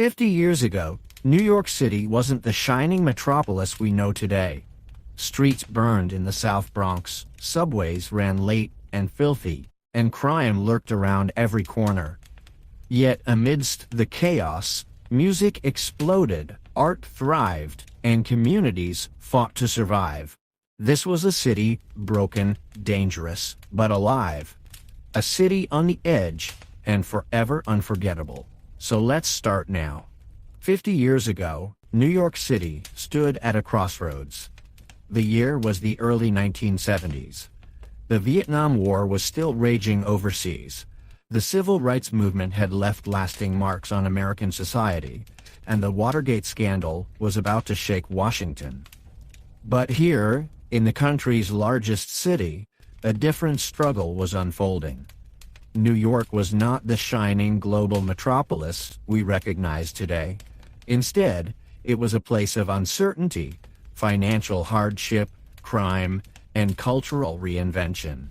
50 years ago, New York City wasn't the shining metropolis we know today. Streets burned in the South Bronx, subways ran late and filthy, and crime lurked around every corner. Yet amidst the chaos, music exploded, art thrived, and communities fought to survive. This was a city broken, dangerous, but alive. A city on the edge, and forever unforgettable. So let's start now. 50 years ago, New York City stood at a crossroads. The year was the early 1970s. The Vietnam War was still raging overseas. The civil rights movement had left lasting marks on American society, and the Watergate scandal was about to shake Washington. But here, in the country's largest city, a different struggle was unfolding. New York was not the shining global metropolis we recognize today. Instead, it was a place of uncertainty, financial hardship, crime, and cultural reinvention.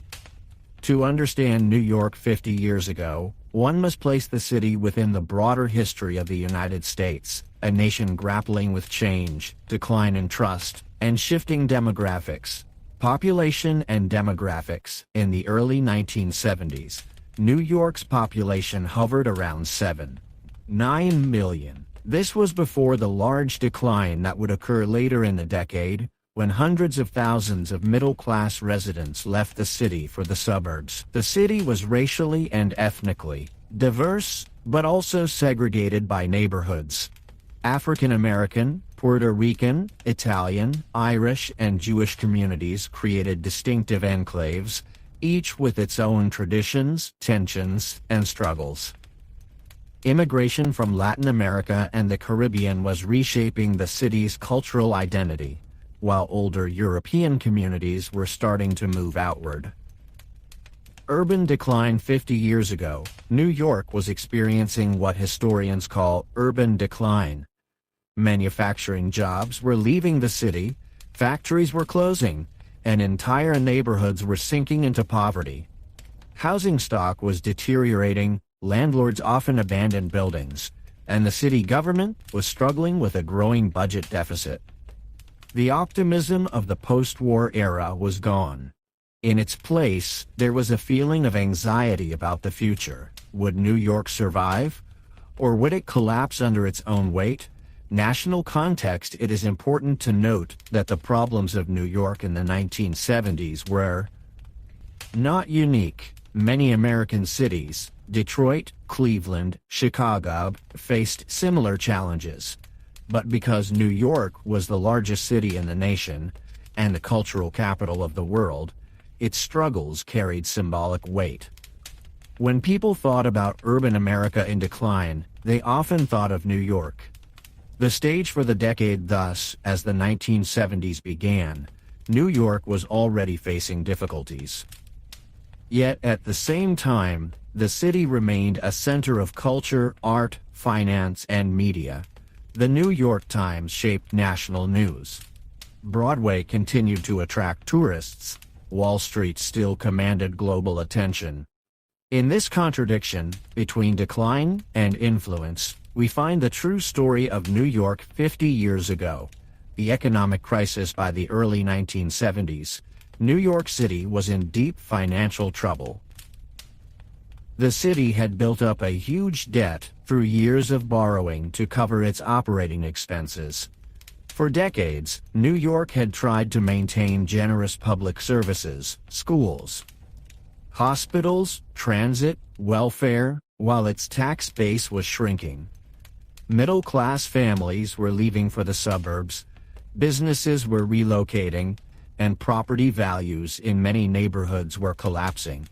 To understand New York 50 years ago, one must place the city within the broader history of the United States, a nation grappling with change, decline in trust, and shifting demographics. Population and demographics. In the early 1970s, New York's population hovered around 7.9 million. This was before the large decline that would occur later in the decade, when hundreds of thousands of middle-class residents left the city for the suburbs. The city was racially and ethnically diverse, but also segregated by neighborhoods. African American, Puerto Rican, Italian, Irish, and Jewish communities created distinctive enclaves, each with its own traditions, tensions, and struggles. Immigration from Latin America and the Caribbean was reshaping the city's cultural identity, while older European communities were starting to move outward. Urban decline. 50 years ago, New York was experiencing what historians call urban decline. Manufacturing jobs were leaving the city, factories were closing, and entire neighborhoods were sinking into poverty. Housing stock was deteriorating, landlords often abandoned buildings, and the city government was struggling with a growing budget deficit. The optimism of the post-war era was gone. In its place, there was a feeling of anxiety about the future. Would New York survive? Or would it collapse under its own weight? National context. It is important to note that the problems of New York in the 1970s were not unique. Many American cities, Detroit, Cleveland, Chicago, faced similar challenges. But because New York was the largest city in the nation, and the cultural capital of the world, its struggles carried symbolic weight. When people thought about urban America in decline, they often thought of New York. The stage for the decade. Thus, as the 1970s began, New York was already facing difficulties. Yet at the same time, the city remained a center of culture, art, finance, and media. The New York Times shaped national news. Broadway continued to attract tourists. Wall Street still commanded global attention. In this contradiction between decline and influence, we find the true story of New York 50 years ago. The economic crisis. By the early 1970s, New York City was in deep financial trouble. The city had built up a huge debt through years of borrowing to cover its operating expenses. For decades, New York had tried to maintain generous public services, schools, hospitals, transit, welfare, while its tax base was shrinking. Middle-class families were leaving for the suburbs, businesses were relocating, and property values in many neighborhoods were collapsing.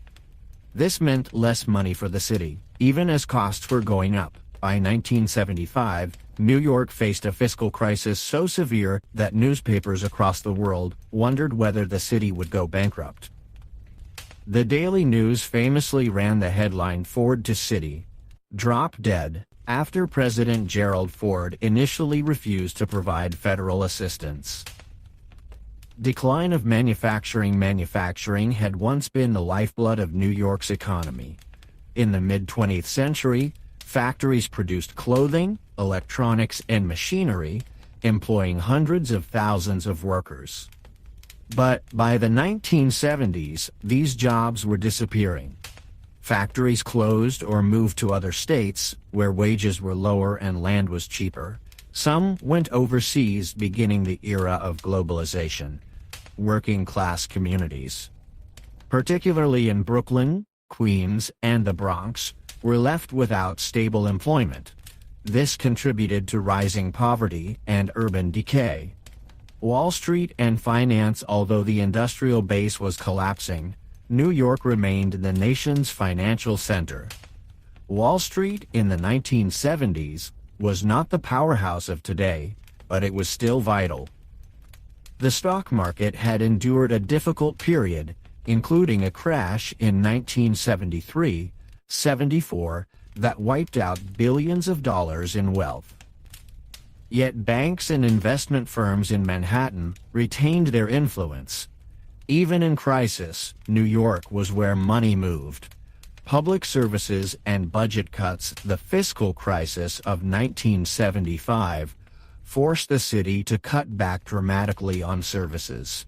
This meant less money for the city, even as costs were going up. By 1975, New York faced a fiscal crisis so severe that newspapers across the world wondered whether the city would go bankrupt. The Daily News famously ran the headline, "Ford to City, Drop Dead," after President Gerald Ford initially refused to provide federal assistance. Decline of manufacturing. Manufacturing had once been the lifeblood of New York's economy. In the mid-20th century, Factories produced clothing, electronics, and machinery, employing hundreds of thousands of workers. But by the 1970s, these jobs were disappearing. Factories closed or moved to other states where wages were lower and land was cheaper. Some went overseas, beginning the era of globalization. Working-class communities, particularly in Brooklyn, Queens, and the Bronx, were left without stable employment. This contributed to rising poverty and urban decay. Wall Street and finance. Although the industrial base was collapsing, New York remained the nation's financial center. Wall Street in the 1970s was not the powerhouse of today, but it was still vital. The stock market had endured a difficult period, including a crash in 1973-74 that wiped out billions of dollars in wealth. Yet banks and investment firms in Manhattan retained their influence. Even in crisis, New York was where money moved. Public services and budget cuts. The fiscal crisis of 1975 forced the city to cut back dramatically on services.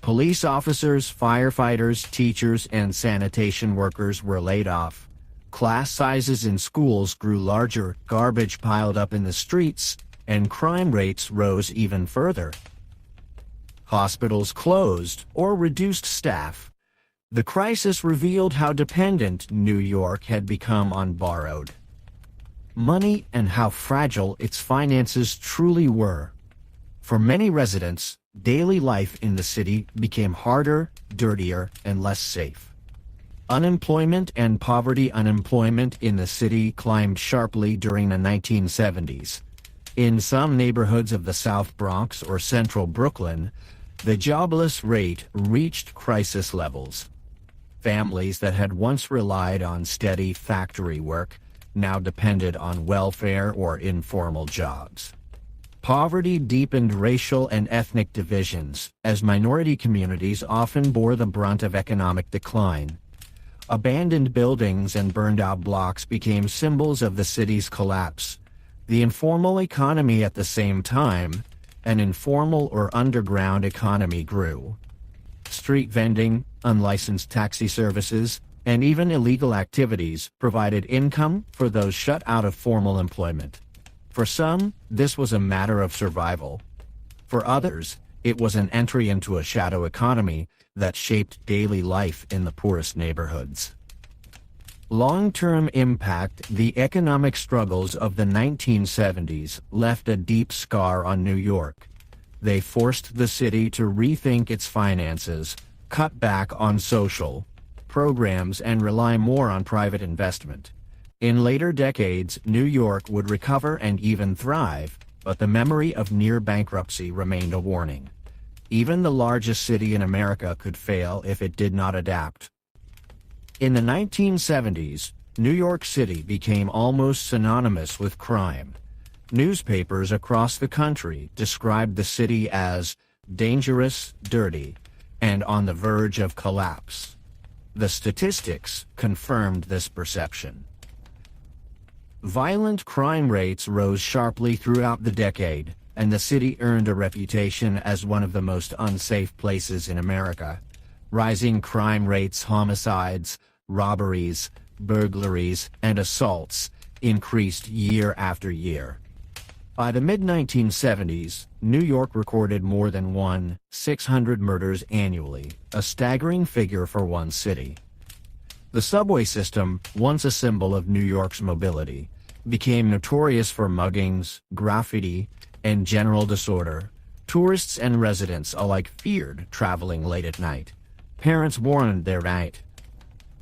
Police officers, firefighters, teachers, and sanitation workers were laid off. Class sizes in schools grew larger, garbage piled up in the streets, and crime rates rose even further. Hospitals closed or reduced staff. The crisis revealed how dependent New York had become on borrowed money and how fragile its finances truly were. For many residents, daily life in the city became harder, dirtier, and less safe. Unemployment and poverty. Unemployment in the city climbed sharply during the 1970s. In some neighborhoods of the South Bronx or central Brooklyn, the jobless rate reached crisis levels. Families that had once relied on steady factory work now depended on welfare or informal jobs. Poverty deepened racial and ethnic divisions, as minority communities often bore the brunt of economic decline. Abandoned buildings and burned-out blocks became symbols of the city's collapse. The informal economy. At the same time, an informal or underground economy grew. Street vending, unlicensed taxi services, and even illegal activities provided income for those shut out of formal employment. For some, this was a matter of survival. For others, it was an entry into a shadow economy that shaped daily life in the poorest neighborhoods. Long-term impact. The economic struggles of the 1970s left a deep scar on New York. They forced the city to rethink its finances, cut back on social programs, and rely more on private investment. In later decades, New York would recover and even thrive, but the memory of near bankruptcy remained a warning. Even the largest city in America could fail if it did not adapt. In the 1970s, New York City became almost synonymous with crime. Newspapers across the country described the city as dangerous, dirty, and on the verge of collapse. The statistics confirmed this perception. Violent crime rates rose sharply throughout the decade, and the city earned a reputation as one of the most unsafe places in America. Rising crime rates, homicides, robberies, burglaries, and assaults increased year after year. By the mid-1970s, New York recorded more than 1,600 murders annually, a staggering figure for one city. The subway system, once a symbol of New York's mobility, became notorious for muggings, graffiti, and general disorder. Tourists and residents alike feared traveling late at night. Parents warned their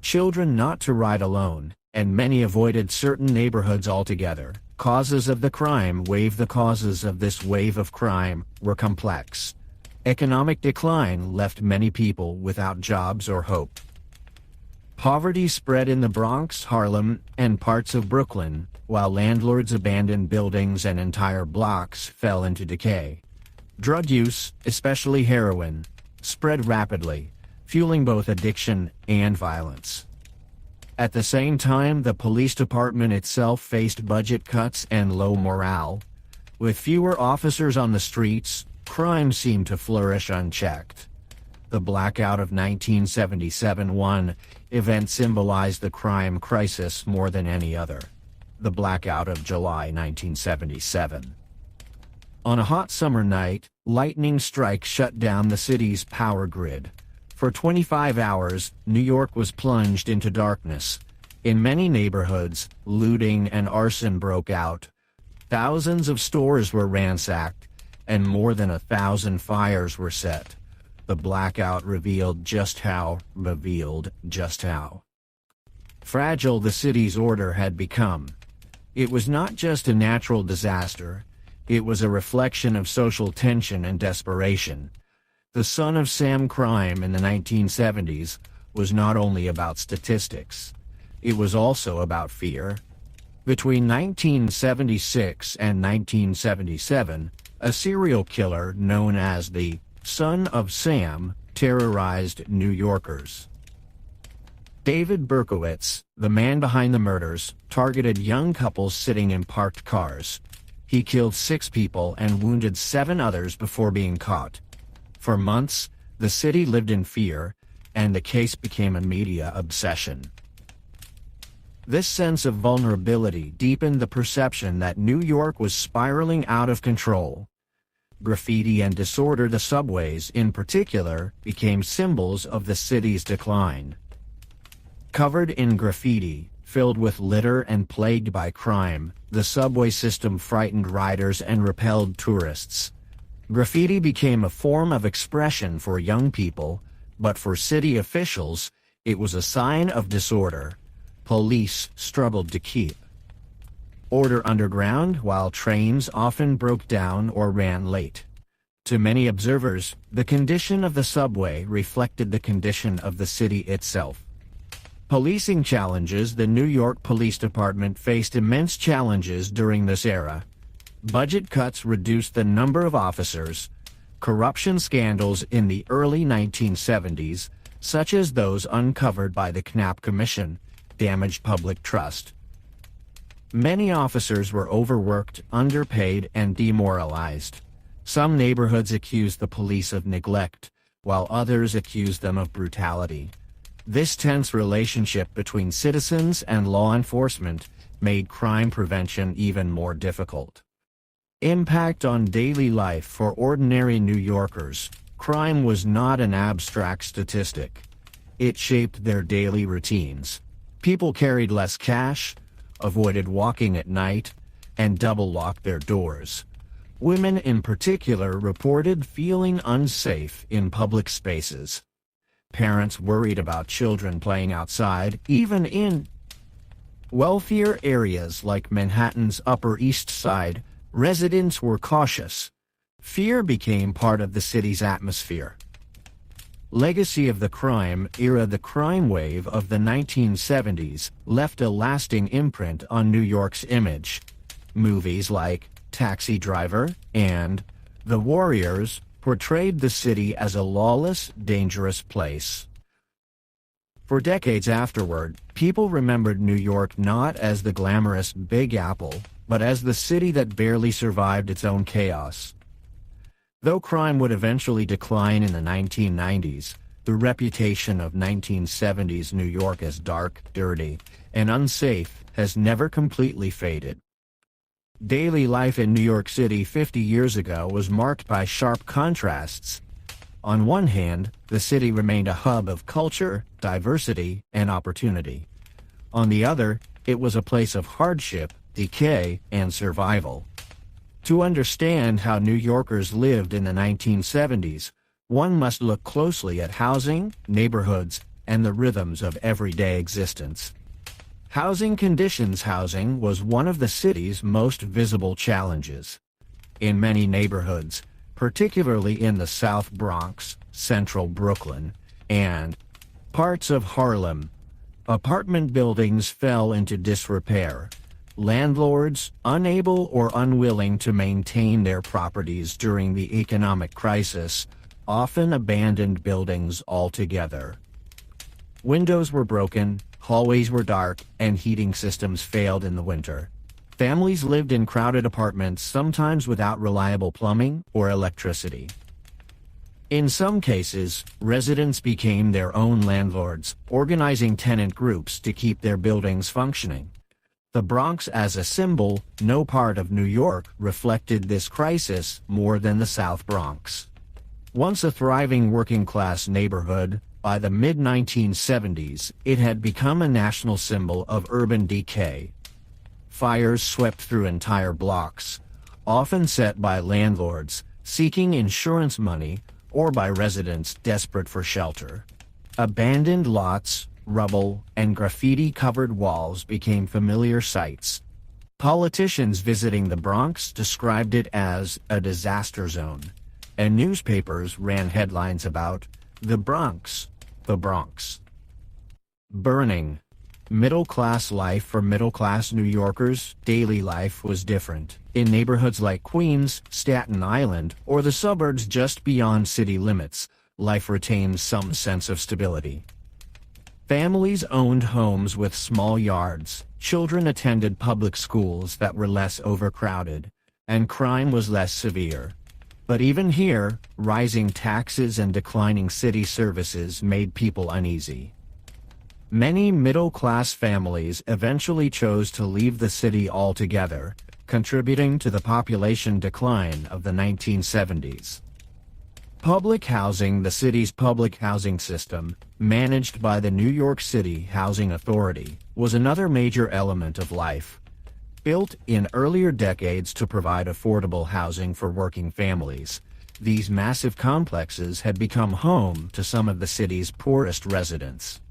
children not to ride alone, and many avoided certain neighborhoods altogether. Causes of the crime wave. The causes of this wave of crime were complex. Economic decline left many people without jobs or hope. Poverty spread in the Bronx, Harlem, and parts of Brooklyn, while landlords abandoned buildings and entire blocks fell into decay. Drug use, especially heroin, spread rapidly, fueling both addiction and violence. At the same time, the police department itself faced budget cuts and low morale. With fewer officers on the streets, crime seemed to flourish unchecked. The blackout of 1977 event symbolized the crime crisis more than any other. The blackout of July 1977. On a hot summer night, lightning strikes shut down the city's power grid. For 25 hours, New York was plunged into darkness. In many neighborhoods, looting and arson broke out. Thousands of stores were ransacked, and more than 1,000 fires were set. The blackout revealed just how fragile the city's order had become. It was not just a natural disaster, it was a reflection of social tension and desperation. The Son of Sam crime in the 1970s was not only about statistics, it was also about fear. Between 1976 and 1977, a serial killer known as the Son of Sam terrorized New Yorkers. David Berkowitz, the man behind the murders, targeted young couples sitting in parked cars. He killed 6 people and wounded 7 others before being caught. For months, the city lived in fear, and the case became a media obsession. This sense of vulnerability deepened the perception that New York was spiraling out of control. Graffiti and disorder, the subways in particular, became symbols of the city's decline. Covered in graffiti, filled with litter and plagued by crime, the subway system frightened riders and repelled tourists. Graffiti became a form of expression for young people, but for city officials, it was a sign of disorder. Police struggled to keep order underground, while trains often broke down or ran late. To many observers, the condition of the subway reflected the condition of the city itself. Policing challenges. The New York Police Department faced immense challenges during this era. Budget cuts reduced the number of officers. Corruption scandals in the early 1970s, such as those uncovered by the Knapp Commission, damaged public trust. Many officers were overworked, underpaid, and demoralized. Some neighborhoods accused the police of neglect, while others accused them of brutality. This tense relationship between citizens and law enforcement made crime prevention even more difficult. Impact on daily life for ordinary New Yorkers. Crime was not an abstract statistic. It shaped their daily routines. People carried less cash, avoided walking at night, and double-locked their doors. Women in particular reported feeling unsafe in public spaces. Parents worried about children playing outside, even in wealthier areas like Manhattan's Upper East Side. Residents were cautious. Fear became part of the city's atmosphere. Legacy of the crime era. The crime wave of the 1970s left a lasting imprint on New York's image. Movies like Taxi Driver and The Warriors portrayed the city as a lawless, dangerous place. For decades afterward, people remembered New York not as the glamorous Big Apple, but as the city that barely survived its own chaos. Though crime would eventually decline in the 1990s, the reputation of 1970s New York as dark, dirty, and unsafe has never completely faded. Daily life in New York City 50 years ago was marked by sharp contrasts. On one hand, the city remained a hub of culture, diversity, and opportunity. On the other, it was a place of hardship, decay, and survival. To understand how New Yorkers lived in the 1970s, one must look closely at housing, neighborhoods, and the rhythms of everyday existence. Housing conditions. Housing was one of the city's most visible challenges. In many neighborhoods, particularly in the South Bronx, Central Brooklyn, and parts of Harlem, apartment buildings fell into disrepair. Landlords, unable or unwilling to maintain their properties during the economic crisis, often abandoned buildings altogether. Windows were broken, Hallways were dark, and heating systems failed in the winter. Families lived in crowded apartments, sometimes without reliable plumbing or electricity. In some cases, residents became their own landlords, organizing tenant groups to keep their buildings functioning. The Bronx as a symbol, no part of New York, reflected this crisis more than the South Bronx. Once a thriving working-class neighborhood, by the mid-1970s, it had become a national symbol of urban decay. Fires swept through entire blocks, often set by landlords seeking insurance money or by residents desperate for shelter. Abandoned lots, rubble, and graffiti-covered walls became familiar sights. Politicians visiting the Bronx described it as a disaster zone, and newspapers ran headlines about the Bronx, the Bronx. Burning. Middle-class life for middle-class New Yorkers, daily life was different. In neighborhoods like Queens, Staten Island, or the suburbs just beyond city limits, life retained some sense of stability. Families owned homes with small yards, children attended public schools that were less overcrowded, and crime was less severe. But even here, rising taxes and declining city services made people uneasy. Many middle-class families eventually chose to leave the city altogether, contributing to the population decline of the 1970s. Public housing. The city's public housing system, managed by the New York City Housing Authority, was another major element of life. Built in earlier decades to provide affordable housing for working families, these massive complexes had become home to some of the city's poorest residents.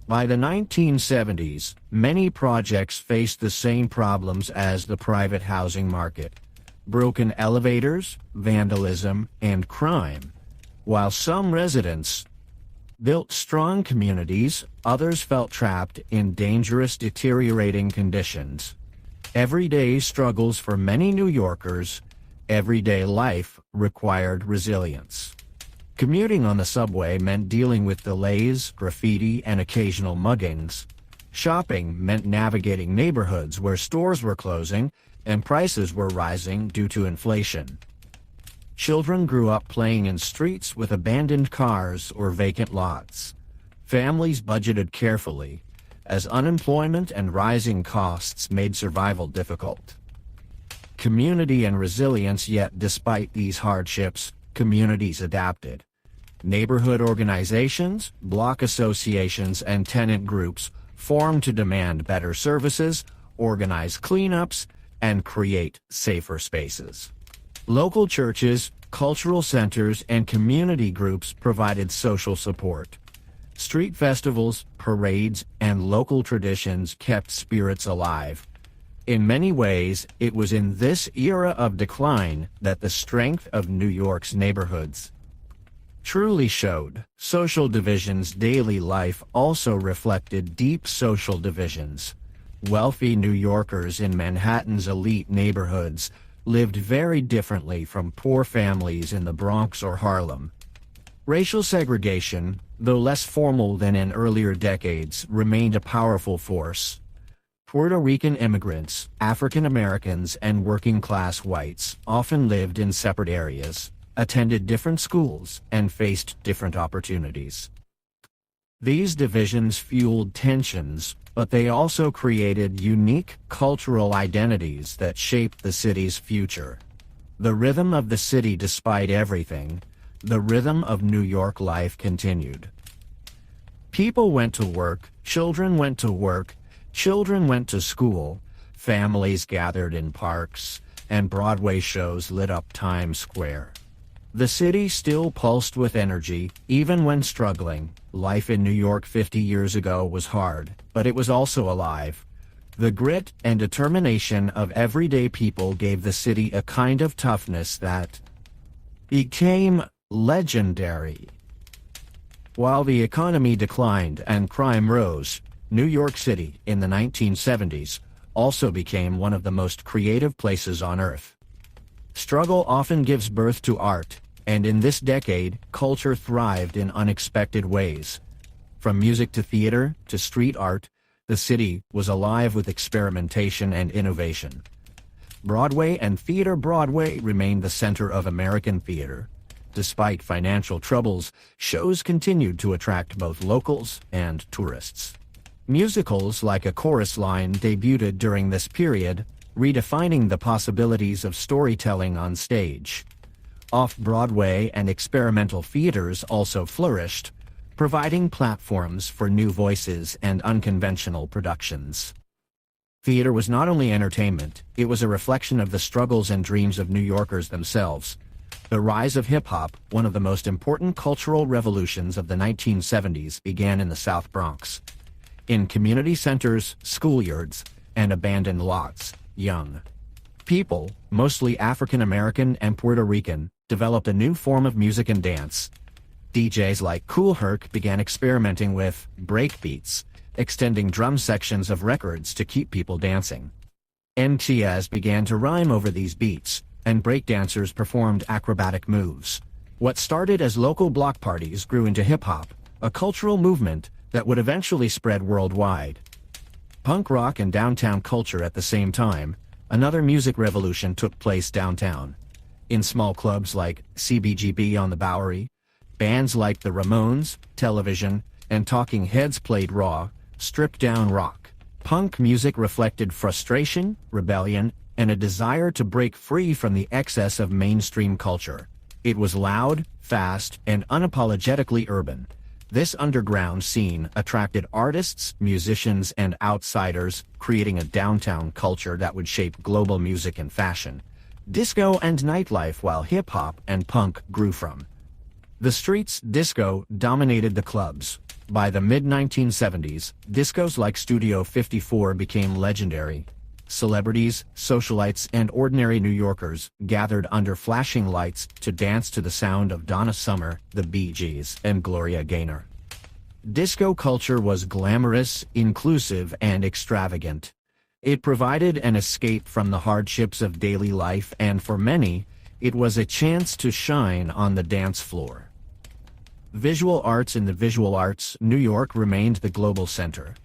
By the 1970s, many projects faced the same problems as the private housing market: broken elevators, vandalism, and crime. While some residents built strong communities, others felt trapped in dangerous, deteriorating conditions. Everyday struggles for many New Yorkers, everyday life required resilience. Commuting on the subway meant dealing with delays, graffiti, and occasional muggings. Shopping meant navigating neighborhoods where stores were closing and prices were rising due to inflation. Children grew up playing in streets with abandoned cars or vacant lots. Families budgeted carefully, as unemployment and rising costs made survival difficult. Community and resilience. Yet despite these hardships, communities adapted. Neighborhood organizations, block associations, and tenant groups formed to demand better services, organize cleanups, and create safer spaces. Local churches, cultural centers, and community groups provided social support. Street festivals, parades, and local traditions kept spirits alive. In many ways, it was in this era of decline that the strength of New York's neighborhoods truly showed. Social divisions. Daily life also reflected deep social divisions. Wealthy New Yorkers in Manhattan's elite neighborhoods lived very differently from poor families in the Bronx or Harlem. Racial segregation, though less formal than in earlier decades, remained a powerful force. Puerto Rican immigrants, African Americans, and working-class whites often lived in separate areas, attended different schools, and faced different opportunities. These divisions fueled tensions, but they also created unique cultural identities that shaped the city's future. The rhythm of the city. Despite everything, the rhythm of New York life continued. People went to work, children went to work, children went to school, families gathered in parks, and Broadway shows lit up Times Square. The city still pulsed with energy, even when struggling. Life in New York 50 years ago was hard, but it was also alive. The grit and determination of everyday people gave the city a kind of toughness that became legendary. While the economy declined and crime rose, New York City, in the 1970s, also became one of the most creative places on earth. Struggle often gives birth to art, and in this decade, culture thrived in unexpected ways. From music to theater to street art, the city was alive with experimentation and innovation. Broadway and Theater Broadway remained the center of American theater. Despite financial troubles, shows continued to attract both locals and tourists. Musicals like A Chorus Line debuted during this period, redefining the possibilities of storytelling on stage. Off-Broadway and experimental theaters also flourished, providing platforms for new voices and unconventional productions. Theater was not only entertainment, it was a reflection of the struggles and dreams of New Yorkers themselves. The rise of hip-hop, one of the most important cultural revolutions of the 1970s, began in the South Bronx. In community centers, schoolyards, and abandoned lots, young people, mostly African American and Puerto Rican, developed a new form of music and dance. DJs like Kool Herc began experimenting with breakbeats, extending drum sections of records to keep people dancing. MTS began to rhyme over these beats, and breakdancers performed acrobatic moves. What started as local block parties grew into hip-hop, a cultural movement that would eventually spread worldwide. Punk rock and downtown culture at the same time, another music revolution took place downtown. In small clubs like CBGB on the Bowery, bands like the Ramones, Television, and Talking Heads played raw, stripped-down rock. Punk music reflected frustration, rebellion, and a desire to break free from the excess of mainstream culture. It was loud, fast, and unapologetically urban. This underground scene attracted artists, musicians, and outsiders, creating a downtown culture that would shape global music and fashion, disco and nightlife, while hip-hop and punk grew from the streets. Disco dominated the clubs. By the mid-1970s, discos like Studio 54 became legendary. Celebrities, socialites, and ordinary New Yorkers gathered under flashing lights to dance to the sound of Donna Summer, the Bee Gees, and Gloria Gaynor. Disco culture was glamorous, inclusive, and extravagant. It provided an escape from the hardships of daily life, and for many, it was a chance to shine on the dance floor. Visual arts. In the visual arts, New York remained the global center.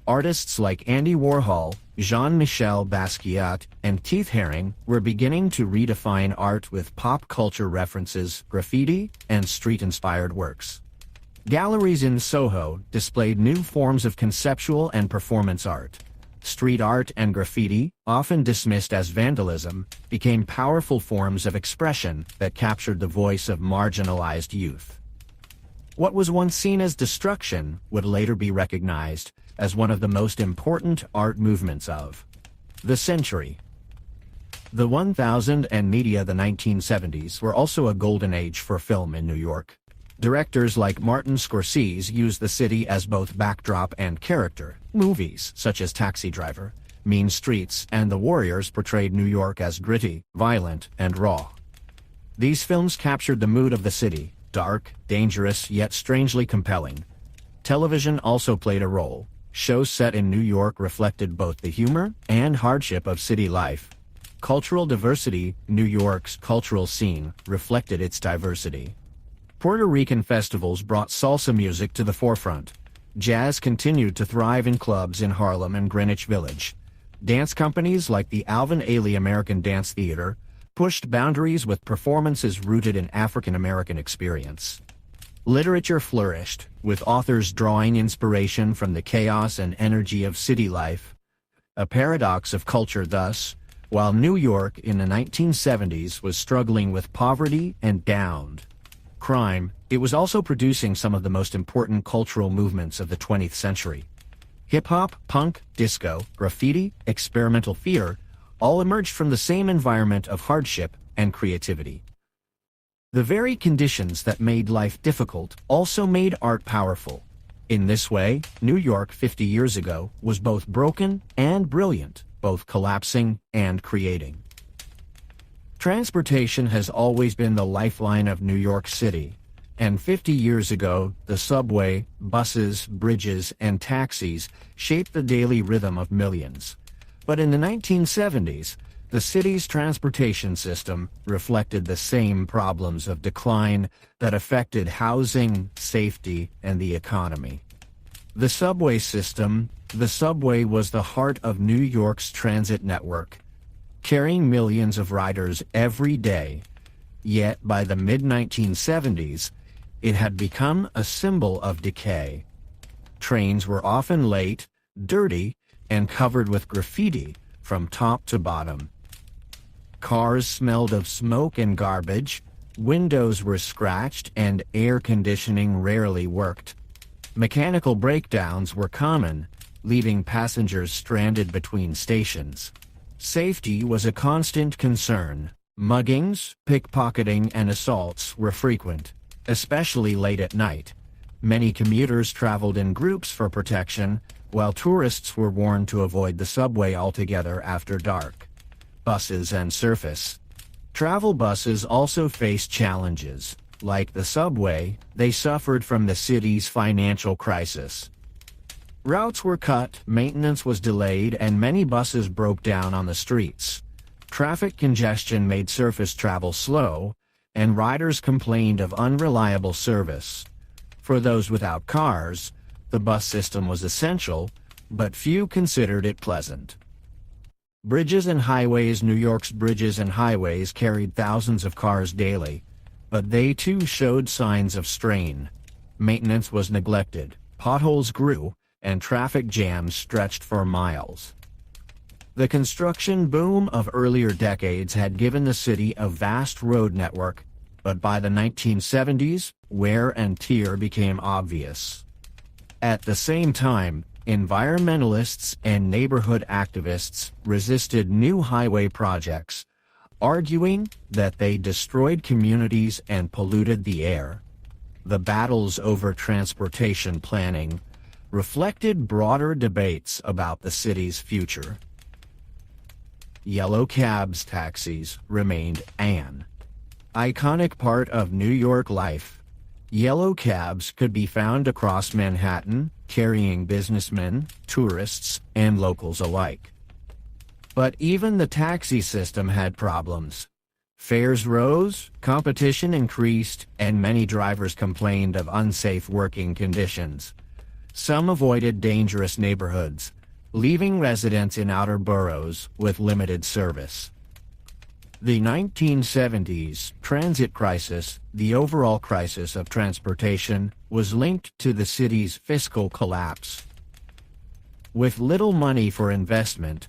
Artists like Andy Warhol, Jean-Michel Basquiat, and Keith Haring were beginning to redefine art with pop culture references, graffiti, and street-inspired works. Galleries in Soho displayed new forms of conceptual and performance art. Street art and graffiti, often dismissed as vandalism, became powerful forms of expression that captured the voice of marginalized youth. What was once seen as destruction would later be recognized as one of the most important art movements of the century. The 1000s and media. The 1970s were also a golden age for film in New York. Directors like Martin Scorsese used the city as both backdrop and character. Movies such as Taxi Driver, Mean Streets, and The Warriors portrayed New York as gritty, violent, and raw. These films captured the mood of the city, dark, dangerous, yet strangely compelling. Television also played a role. Shows set in New York reflected both the humor and hardship of city life. Cultural diversity. New York's cultural scene reflected its diversity. Puerto Rican festivals brought salsa music to the forefront. Jazz continued to thrive in clubs in Harlem and Greenwich Village. Dance companies like the Alvin Ailey American Dance Theater pushed boundaries with performances rooted in African American experience. Literature flourished, with authors drawing inspiration from the chaos and energy of city life. A paradox of culture thus, while New York in the 1970s was struggling with poverty and downed crime, it was also producing some of the most important cultural movements of the 20th century. Hip-hop, punk, disco, graffiti, experimental theater all emerged from the same environment of hardship and creativity. The very conditions that made life difficult also made art powerful. In this way, New York 50 years ago was both broken and brilliant, both collapsing and creating. Transportation has always been the lifeline of New York City, and 50 years ago, the subway, buses, bridges, and taxis shaped the daily rhythm of millions. But in the 1970s, the city's transportation system reflected the same problems of decline that affected housing, safety, and the economy. The subway system. The subway was the heart of New York's transit network, carrying millions of riders every day. Yet by the mid-1970s, it had become a symbol of decay. Trains were often late, dirty, and covered with graffiti from top to bottom. Cars smelled of smoke and garbage, windows were scratched, and air conditioning rarely worked. Mechanical breakdowns were common, leaving passengers stranded between stations. Safety was a constant concern. Muggings, pickpocketing, and assaults were frequent, especially late at night. Many commuters traveled in groups for protection, while tourists were warned to avoid the subway altogether after dark. Buses and surface. Travel buses also faced challenges. Like the subway, they suffered from the city's financial crisis. Routes were cut, maintenance was delayed, and many buses broke down on the streets. Traffic congestion made surface travel slow, and riders complained of unreliable service. For those without cars, the bus system was essential, but few considered it pleasant. Bridges and highways. New York's bridges and highways carried thousands of cars daily, but they too showed signs of strain. Maintenance was neglected, potholes grew, and traffic jams stretched for miles. The construction boom of earlier decades had given the city a vast road network, but by the 1970s, wear and tear became obvious. At the same time, environmentalists and neighborhood activists resisted new highway projects, arguing that they destroyed communities and polluted the air. The battles over transportation planning reflected broader debates about the city's future. Yellow cabs. Taxis remained an iconic part of New York life. Yellow cabs could be found across Manhattan, carrying businessmen, tourists, and locals alike. But even the taxi system had problems. Fares rose, competition increased, and many drivers complained of unsafe working conditions. Some avoided dangerous neighborhoods, leaving residents in outer boroughs with limited service. The 1970s transit crisis, the overall crisis of transportation, was linked to the city's fiscal collapse. With little money for investment,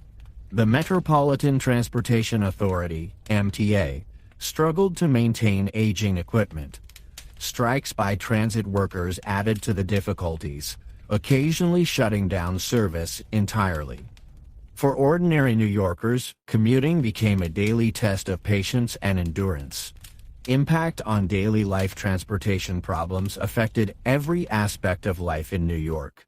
the Metropolitan Transportation Authority, MTA, struggled to maintain aging equipment. Strikes by transit workers added to the difficulties, occasionally shutting down service entirely. For ordinary New Yorkers, commuting became a daily test of patience and endurance. Impact on daily life. Transportation problems affected every aspect of life in New York.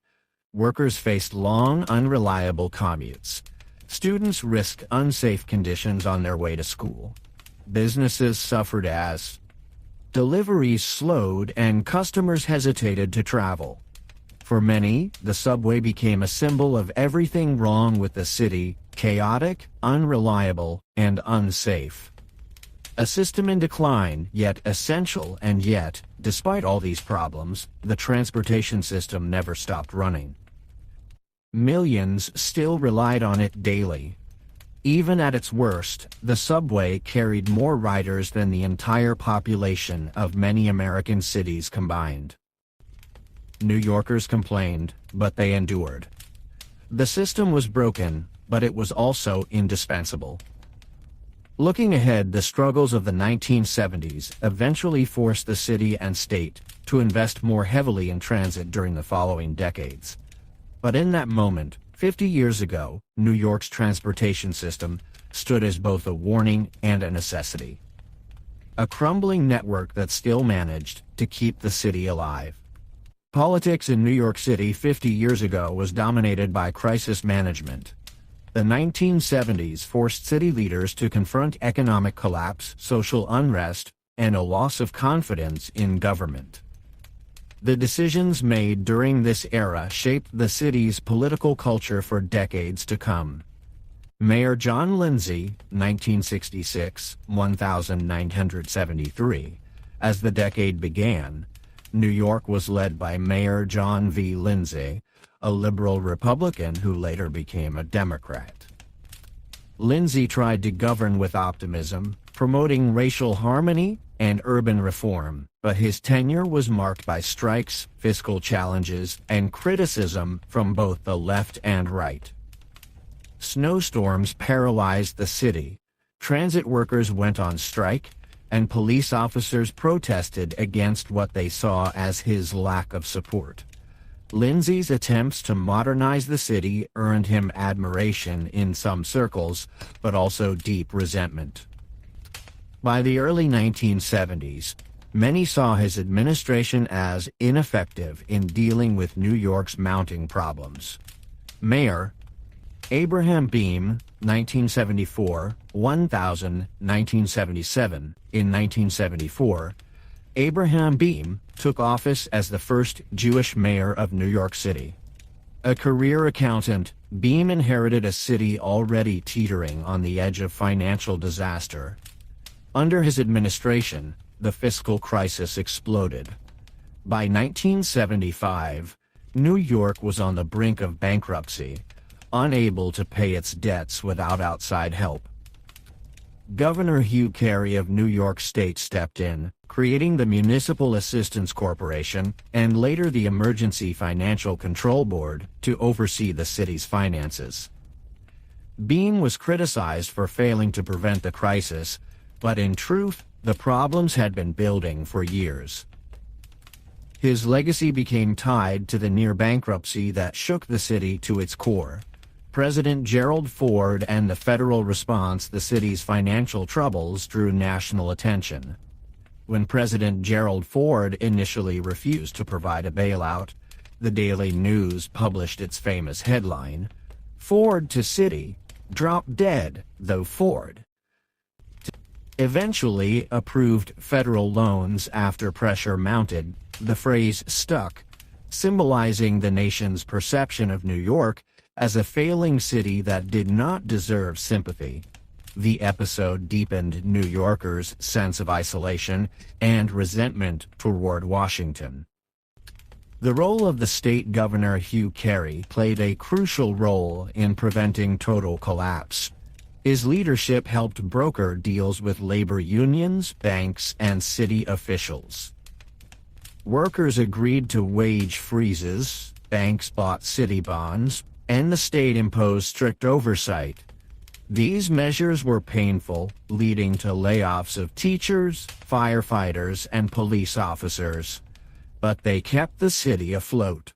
Workers faced long, unreliable commutes. Students risked unsafe conditions on their way to school. Businesses suffered as deliveries slowed and customers hesitated to travel. For many, the subway became a symbol of everything wrong with the city: chaotic, unreliable, and unsafe. A system in decline, yet essential, and yet, despite all these problems, the transportation system never stopped running. Millions still relied on it daily. Even at its worst, the subway carried more riders than the entire population of many American cities combined. New Yorkers complained, but they endured. The system was broken, but it was also indispensable. Looking ahead, the struggles of the 1970s eventually forced the city and state to invest more heavily in transit during the following decades. But in that moment, 50 years ago, New York's transportation system stood as both a warning and a necessity. A crumbling network that still managed to keep the city alive. Politics in New York City 50 years ago was dominated by crisis management. The 1970s forced city leaders to confront economic collapse, social unrest, and a loss of confidence in government. The decisions made during this era shaped the city's political culture for decades to come. Mayor John Lindsay, 1966-1973, as the decade began, New York was led by Mayor John V. Lindsay, a liberal Republican who later became a Democrat. Lindsay tried to govern with optimism, promoting racial harmony and urban reform, but his tenure was marked by strikes, fiscal challenges, and criticism from both the left and right. Snowstorms paralyzed the city, transit workers went on strike, and police officers protested against what they saw as his lack of support. Lindsay's attempts to modernize the city earned him admiration in some circles, but also deep resentment. By the early 1970s, many saw his administration as ineffective in dealing with New York's mounting problems. Mayor Abraham Beame, 1974, 1977. In 1974, Abraham Beame took office as the first Jewish mayor of New York City. A career accountant, Beame inherited a city already teetering on the edge of financial disaster. Under his administration, the fiscal crisis exploded. By 1975, New York was on the brink of bankruptcy, unable to pay its debts without outside help. Governor Hugh Carey of New York State stepped in, creating the Municipal Assistance Corporation and later the Emergency Financial Control Board to oversee the city's finances. Beame was criticized for failing to prevent the crisis, but in truth, the problems had been building for years. His legacy became tied to the near bankruptcy that shook the city to its core. President Gerald Ford and the federal response to the city's financial troubles drew national attention. When President Gerald Ford initially refused to provide a bailout, the Daily News published its famous headline, "Ford to City, Drop Dead, Though Ford." Eventually approved federal loans after pressure mounted, the phrase stuck, symbolizing the nation's perception of New York as a failing city that did not deserve sympathy. The episode deepened New Yorkers' sense of isolation and resentment toward Washington. The role of the state governor Hugh Carey played a crucial role in preventing total collapse. His leadership helped broker deals with labor unions, banks, and city officials. Workers agreed to wage freezes, banks bought city bonds, and the state imposed strict oversight. These measures were painful, leading to layoffs of teachers, firefighters, and police officers. But they kept the city afloat.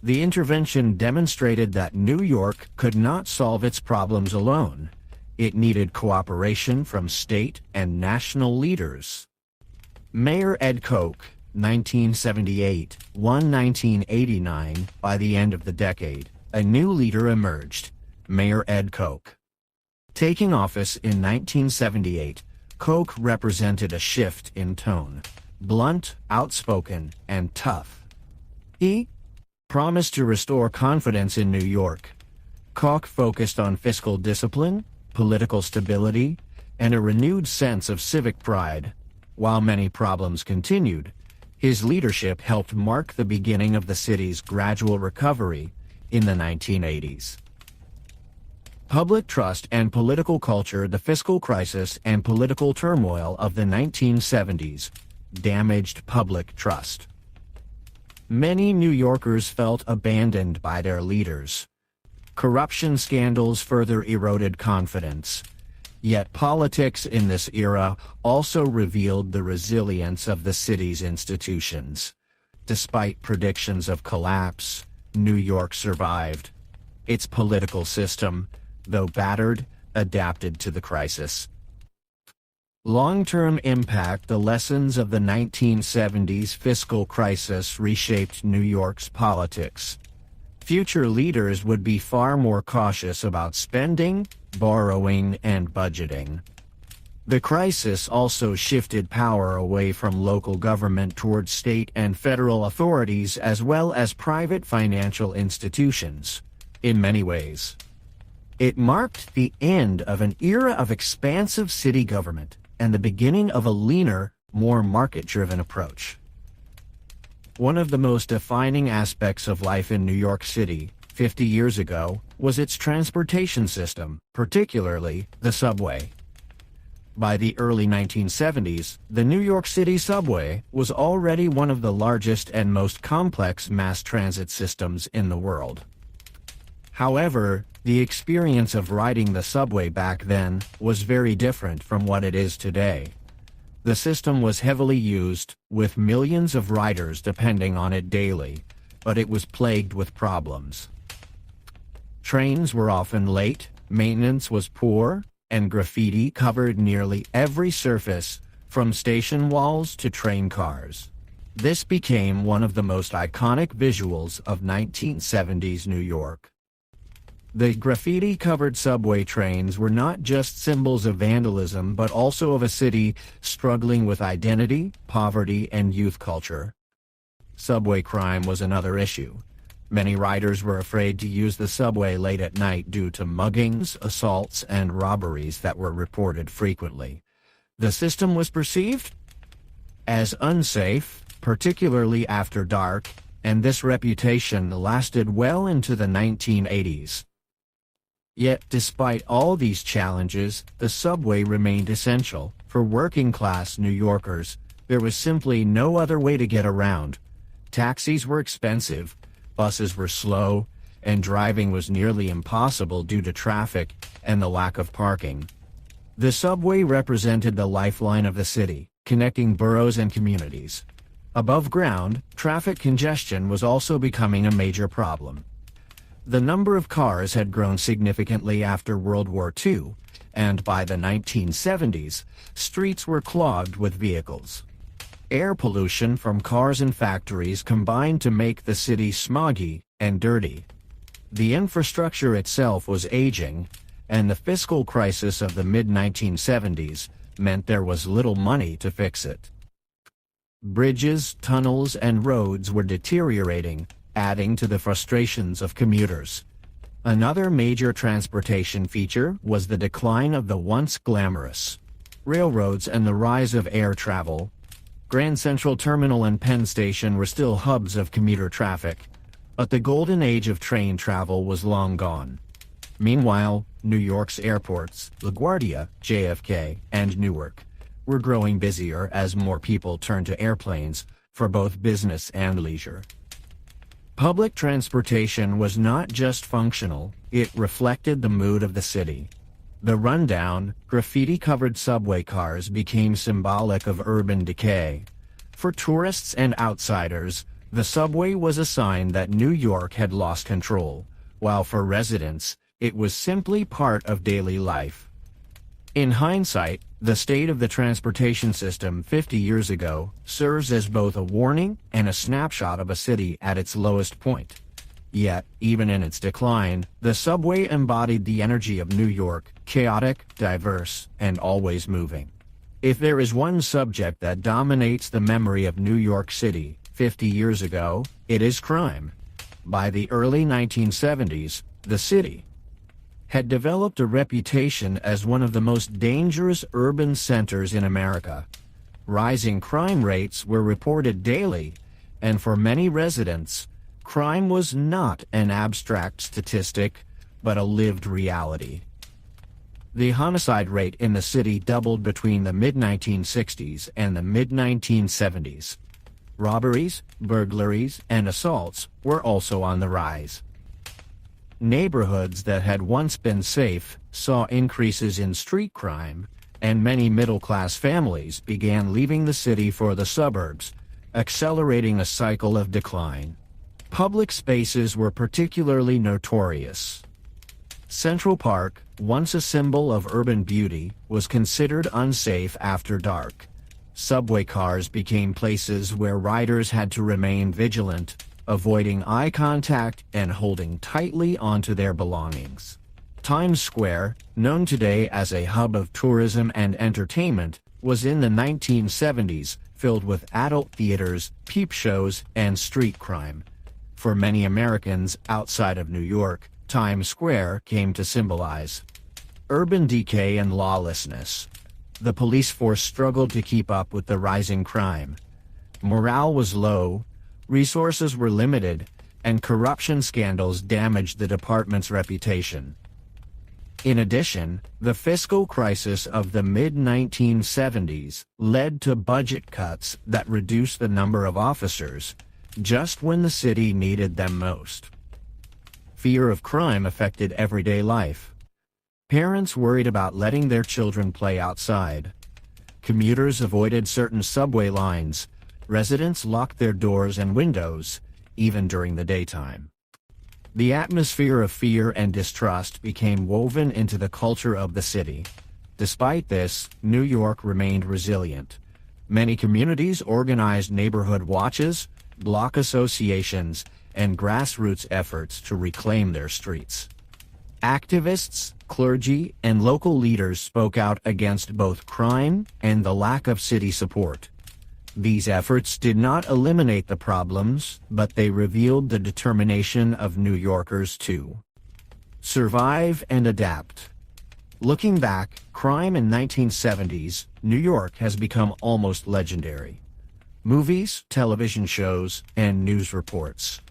The intervention demonstrated that New York could not solve its problems alone. It needed cooperation from state and national leaders. Mayor Ed Koch, 1978, 1989. By the end of the decade, a new leader emerged, Mayor Ed Koch. Taking office in 1978, Koch represented a shift in tone, blunt, outspoken, and tough. He promised to restore confidence in New York. Koch focused on fiscal discipline, political stability, and a renewed sense of civic pride. While many problems continued, his leadership helped mark the beginning of the city's gradual recovery in the 1980s. Public trust and political culture. The fiscal crisis and political turmoil of the 1970s damaged public trust. Many New Yorkers felt abandoned by their leaders. Corruption scandals further eroded confidence. Yet politics in this era also revealed the resilience of the city's institutions. Despite predictions of collapse, New York survived. Its political system, though battered, adapted to the crisis. Long-term impact. The lessons of the 1970s fiscal crisis reshaped New York's politics. Future leaders would be far more cautious about spending, borrowing, and budgeting. The crisis also shifted power away from local government towards state and federal authorities as well as private financial institutions. In many ways, it marked the end of an era of expansive city government and the beginning of a leaner, more market-driven approach. One of the most defining aspects of life in New York City, 50 years ago, was its transportation system, particularly the subway. By the early 1970s, the New York City subway was already one of the largest and most complex mass transit systems in the world. However, the experience of riding the subway back then was very different from what it is today. The system was heavily used, with millions of riders depending on it daily, but it was plagued with problems. Trains were often late, maintenance was poor, and graffiti covered nearly every surface, from station walls to train cars. This became one of the most iconic visuals of 1970s New York. The graffiti-covered subway trains were not just symbols of vandalism but also of a city struggling with identity, poverty, and youth culture. Subway crime was another issue. Many riders were afraid to use the subway late at night due to muggings, assaults, and robberies that were reported frequently. The system was perceived as unsafe, particularly after dark, and this reputation lasted well into the 1980s. Yet, despite all these challenges, the subway remained essential. For working-class New Yorkers, there was simply no other way to get around. Taxis were expensive, buses were slow, and driving was nearly impossible due to traffic and the lack of parking. The subway represented the lifeline of the city, connecting boroughs and communities. Above ground, traffic congestion was also becoming a major problem. The number of cars had grown significantly after World War II, and by the 1970s, streets were clogged with vehicles. Air pollution from cars and factories combined to make the city smoggy and dirty. The infrastructure itself was aging, and the fiscal crisis of the mid-1970s meant there was little money to fix it. Bridges, tunnels, and roads were deteriorating, adding to the frustrations of commuters. Another major transportation feature was the decline of the once glamorous railroads and the rise of air travel. Grand Central Terminal and Penn Station were still hubs of commuter traffic, but the golden age of train travel was long gone. Meanwhile, New York's airports, LaGuardia, JFK, and Newark, were growing busier as more people turned to airplanes for both business and leisure. Public transportation was not just functional, it reflected the mood of the city. The rundown, graffiti-covered subway cars became symbolic of urban decay. For tourists and outsiders, the subway was a sign that New York had lost control, while for residents, it was simply part of daily life. In hindsight, the state of the transportation system 50 years ago serves as both a warning and a snapshot of a city at its lowest point. Yet, even in its decline, the subway embodied the energy of New York, chaotic, diverse, and always moving. If there is one subject that dominates the memory of New York City 50 years ago, it is crime. By the early 1970s, the city had developed a reputation as one of the most dangerous urban centers in America. Rising crime rates were reported daily, and for many residents, crime was not an abstract statistic, but a lived reality. The homicide rate in the city doubled between the mid-1960s and the mid-1970s. Robberies, burglaries, and assaults were also on the rise. Neighborhoods that had once been safe saw increases in street crime, and many middle-class families began leaving the city for the suburbs, accelerating a cycle of decline. Public spaces were particularly notorious. Central Park, once a symbol of urban beauty, was considered unsafe after dark. Subway cars became places where riders had to remain vigilant, avoiding eye contact and holding tightly onto their belongings. Times Square, known today as a hub of tourism and entertainment, was in the 1970s filled with adult theaters, peep shows, and street crime. For many Americans outside of New York, Times Square came to symbolize urban decay and lawlessness. The police force struggled to keep up with the rising crime. Morale was low, Resources were limited, and corruption scandals damaged the department's reputation. In addition, the fiscal crisis of the mid-1970s led to budget cuts that reduced the number of officers, just when the city needed them most. Fear of crime affected everyday life. Parents worried about letting their children play outside. Commuters avoided certain subway lines. Residents locked their doors and windows, even during the daytime. The atmosphere of fear and distrust became woven into the culture of the city. Despite this, New York remained resilient. Many communities organized neighborhood watches, block associations, and grassroots efforts to reclaim their streets. Activists, clergy, and local leaders spoke out against both crime and the lack of city support. These efforts did not eliminate the problems, but they revealed the determination of New Yorkers to survive and adapt. Looking back, crime in 1970s New York has become almost legendary. Movies, television shows, and news reports